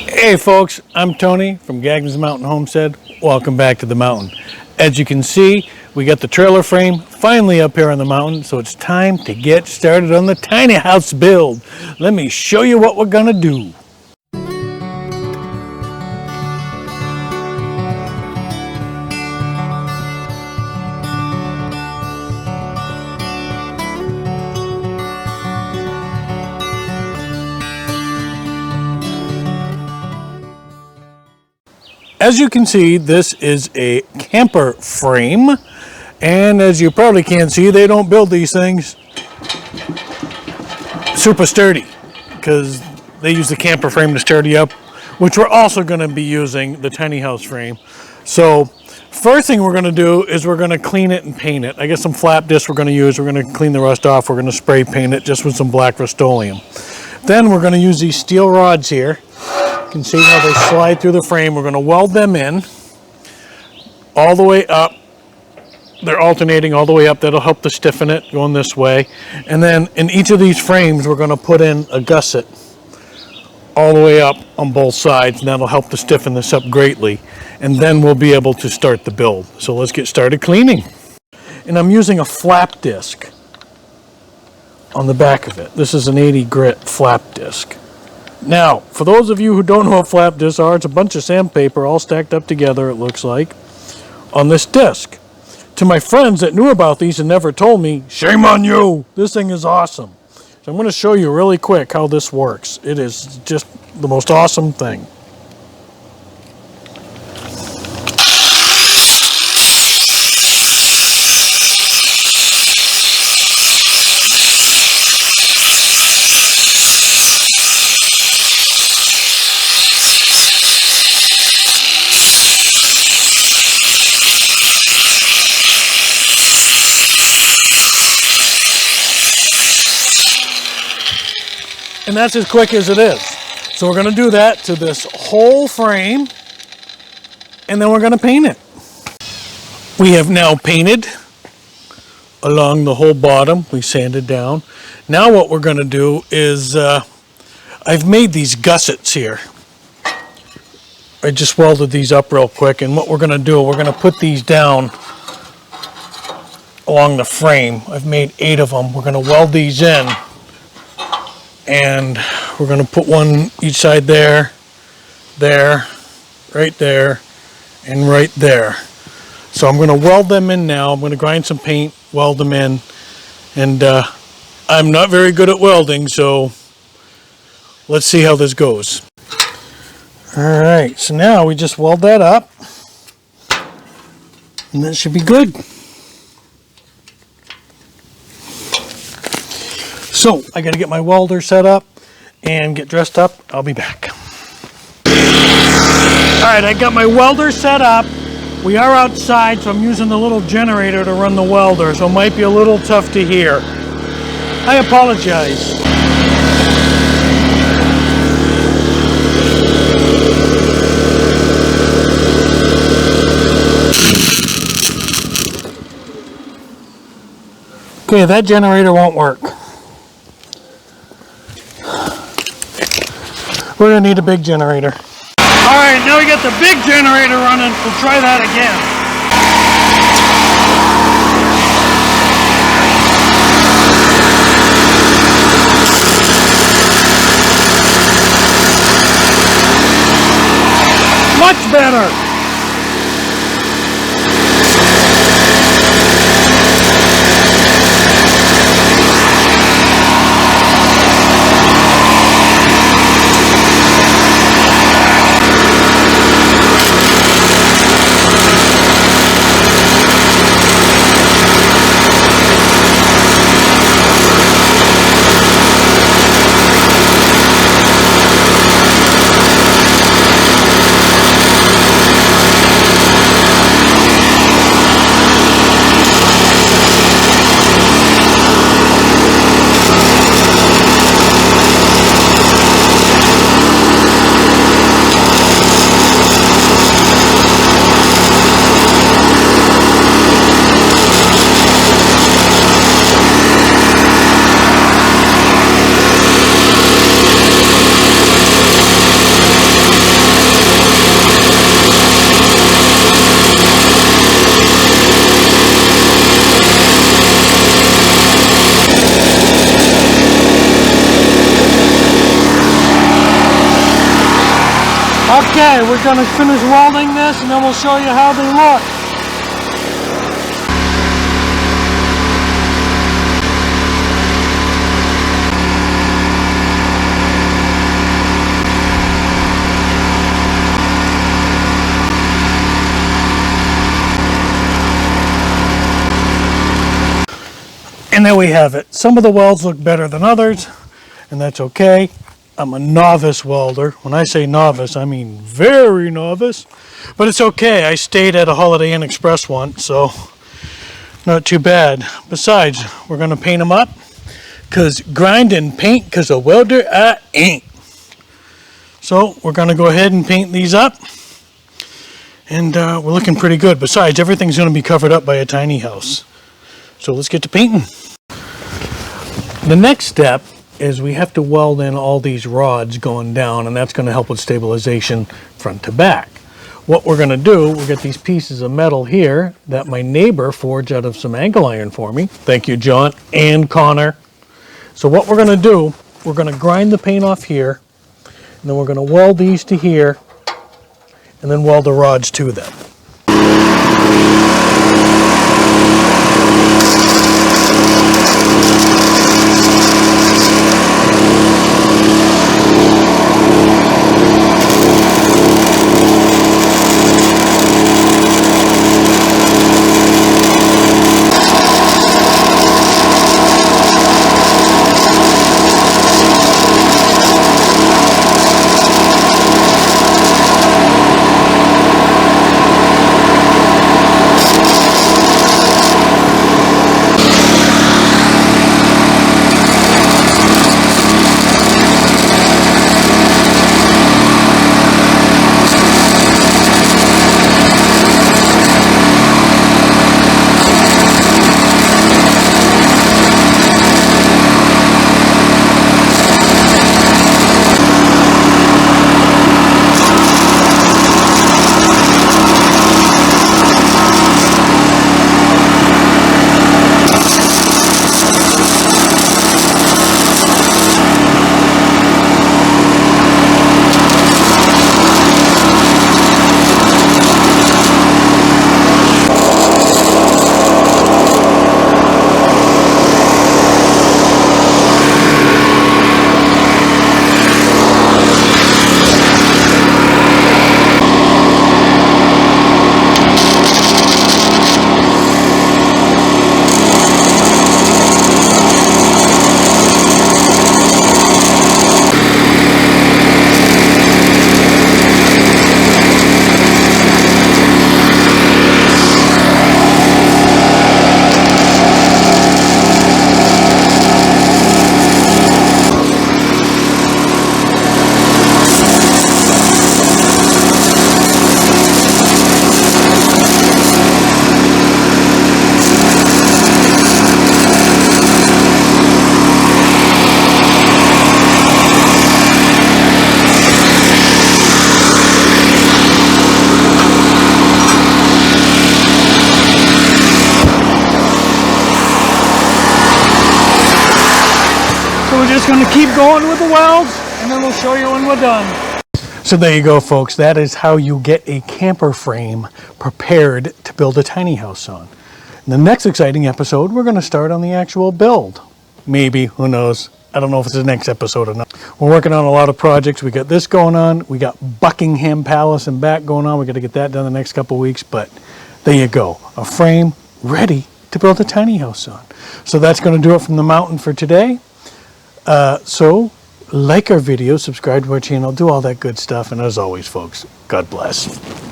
Hey folks, I'm Tony from Gaggen's Mountain Homestead. Welcome back to the mountain. As you can see, we got the trailer frame finally up here on the mountain, so it's time to get started on the tiny house build. Let me show you what we're gonna do. As you can see, this is a camper frame, and as you probably can't see, they don't build these things super sturdy because they use the camper frame to sturdy up, which we're also going to be using the tiny house frame. So first thing we're going to do is we're going to clean it and paint it. I got some flap discs we're going to use. We're going to clean the rust off. We're going to spray paint it just with some black Rust-Oleum. Then we're going to use these steel rods here. You can see how they slide through the frame. We're going to weld them in all the way up. They're alternating all the way up. That'll help to stiffen it going this way. And then in each of these frames, we're going to put in a gusset all the way up on both sides, and that'll help to stiffen this up greatly. And then we'll be able to start the build. So let's get started cleaning. And I'm using a flap disc on the back of it. This is an 80 grit flap disc. Now, for those of you who don't know what flap discs are, it's a bunch of sandpaper all stacked up together, it looks like, on this disc. To my friends that knew about these and never told me, shame on you! This thing is awesome. So I'm going to show you really quick how this works. It is just the most awesome thing. And that's as quick as it is. So we're going to do that to this whole frame, and then we're going to paint it. We have now painted along the whole bottom. We sanded down. Now what we're going to do is, I've made these gussets here. I just welded these up real quick, and what we're going to do, we're going to put these down along the frame. I've made 8 of them. We're going to weld these in. And we're going to put one each side there, right there, and right there. So I'm going to weld them in now. I'm going to grind some paint, weld them in. And I'm not very good at welding, so let's see how this goes. Alright, so now we just weld that up. And that should be good. So, I got to get my welder set up and get dressed up. I'll be back. Alright, I got my welder set up. We are outside, so I'm using the little generator to run the welder, so it might be a little tough to hear. I apologize. Okay, that generator won't work. We're going to need a big generator. Alright, now we got the big generator running. We'll try that again. Much better. Okay, we're going to finish welding this and then we'll show you how they look. And there we have it. Some of the welds look better than others, and that's okay. I'm a novice welder. When I say novice, I mean very novice. But it's okay. I stayed at a Holiday Inn Express once, so not too bad. Besides, we're going to paint them up, because grind and paint, because a welder I ain't. So we're going to go ahead and paint these up, and we're looking pretty good. Besides, everything's going to be covered up by a tiny house. So let's get to painting. The next step is we have to weld in all these rods going down, and that's going to help with stabilization front to back. What we're going to do, we'll get these pieces of metal here that my neighbor forged out of some angle iron for me. Thank you, John and Connor. So what we're going to do, we're going to grind the paint off here, and then we're going to weld these to here, and then weld the rods to them. We're just going to keep going with the welds, and then we'll show you when we're done. So there you go, folks. That is how you get a camper frame prepared to build a tiny house on. In the next exciting episode, we're going to start on the actual build. Maybe, who knows? I don't know if it's the next episode or not. We're working on a lot of projects. We got this going on. We got Buckingham Palace and back going on. We got to get that done the next couple of weeks, but there you go. A frame ready to build a tiny house on. So that's going to do it from the mountain for today. So like our video, subscribe to our channel, do all that good stuff, and as always, folks, God bless.